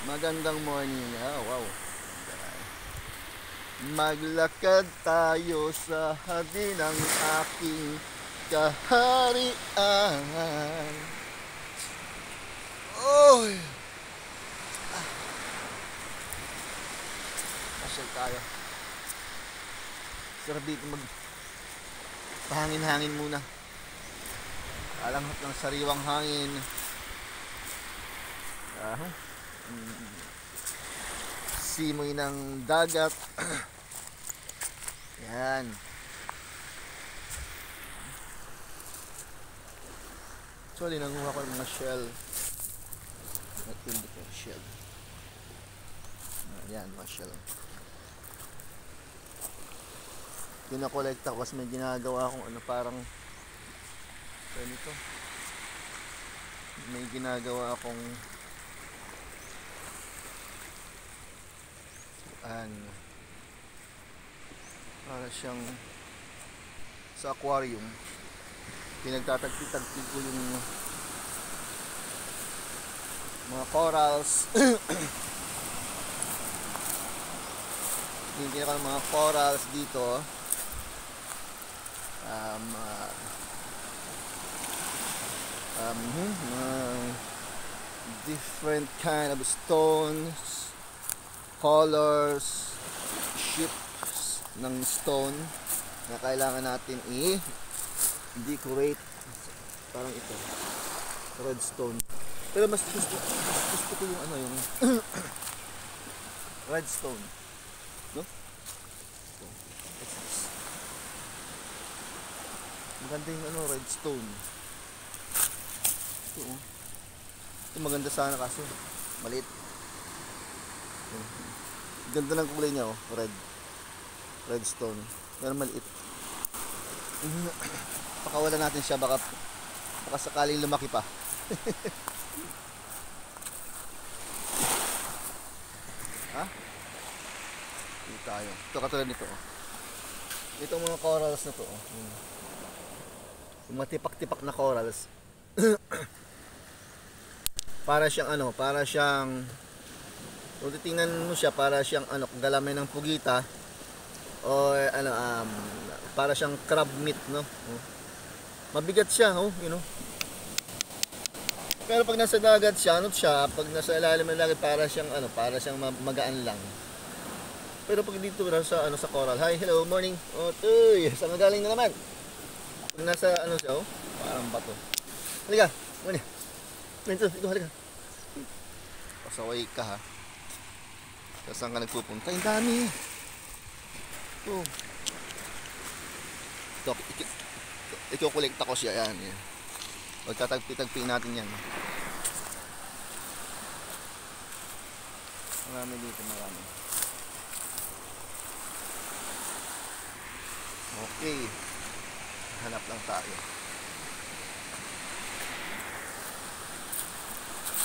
Magandang morning. Wow. Maglakad tayo sa hardin ng aking kaharian. Oy! Pasyal tayo. Sarap dito pahangin-hangin muna. Alanghap ng sariwang hangin. Simoy ng dagat. Yan. Actually, nanguha ko ng mga shell. Natindi ko shell. Yan, mga shell. Pinakolekta ko kasi may ginagawa akong parang ganito. May ginagawa akong para siyang sa aquarium. Pinagtatagpi-tagpi ko yung mga corals. Hindi ko mga corals dito. Different kind of stones, colors, shapes ng stone na kailangan natin i-decorate. Parang ito, redstone. Pero mas gusto ko yung yung redstone, no? Maganda yung redstone. Ito maganda sana kaso maliit. Ganda ng kulay niya, redstone. Pero maliit. Pakawalan natin siya, baka sakaling lumaki pa. Ha? Dito tayo. Ito katulad nito. Itong mga corals na to. Yung matipak-tipak na corals. Para siyang kung titingnan mo siya, para siyang galamay ng pugita o para siyang crab meat, no? Mabigat siya, Pero pag nasa dagat siya, pag nasa ilalim ng dagat, para siyang magaan lang. Pero pag dito sa coral, hi, hello, morning. Saan galing na naman? Pag nasa siya, parang bato. Halika, muna. Ikaw, halika. Pasaway ka, ha. Saan ka nagpupunta? Ang dami. Ito, ikukolekta ko siya. Yan. Magtatagpi-tagpi natin yan. Marami dito, marami. Okay. Hanap lang tayo.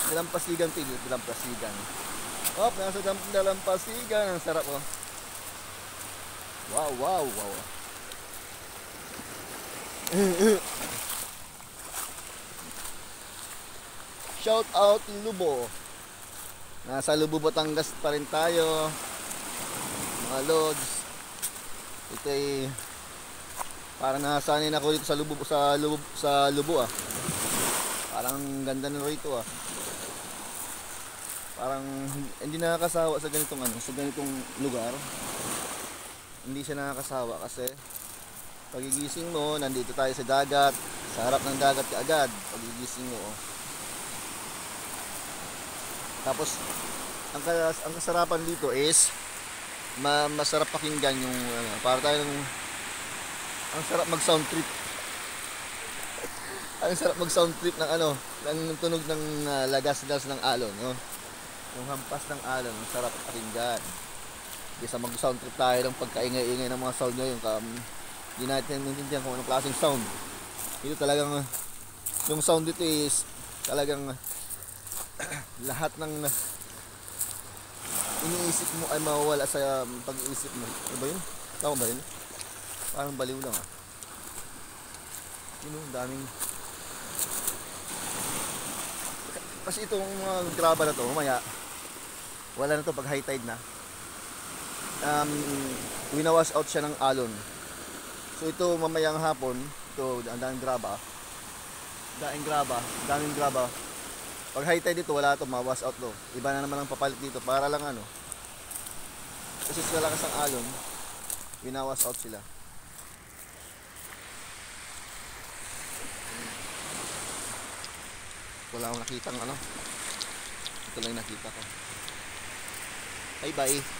Dalampasigan ito, dalampasigan. Nasa dalampasigan. Ang sarap, Wow. Shout out Lubo. Nasa Lubo, Batangas pa rin tayo, mga lods. Ito ay parang nasanin ako dito sa Lubo, Parang ganda na rito, Parang hindi nakakasawa sa ganitong lugar. Hindi siya nakakasawa kasi pagigising mo, nandito tayo sa dagat, sa harap ng dagat kaagad. Pagigising mo, Tapos ang kasarapan dito is masarap pakinggan yung para tayo ang sarap mag-sound trip. Ang sarap mag-sound trip ng tunog ng lagas-gas ng alon, Yung hampas ng alon, ang sarap pakinggan. Kaysa mag-sound trip tayo ng pagkaingay-ingay ng mga sound ngayon, hindi natin maintindihan kung anong klaseng sound. Ito talagang yung sound dito is talagang lahat ng iniisip mo ay mawawala sa pag-iisip mo. Ano ba yun? Tama ba yun? Parang baliw lang, daming. Kasi itong mga graba na to, mamaya Wala na to pag high tide na. Winawash out siya ng alon. So ito mamayang hapon, ito ang daming graba. Daming graba. Pag high tide dito, wala to, ma-wash out to. Iba na naman ang papalit dito para lang ano. Kasi sa lakas ng alon, winawash out sila. Wala akong nakitang ano. Ito lang nakita ko. Bye bye.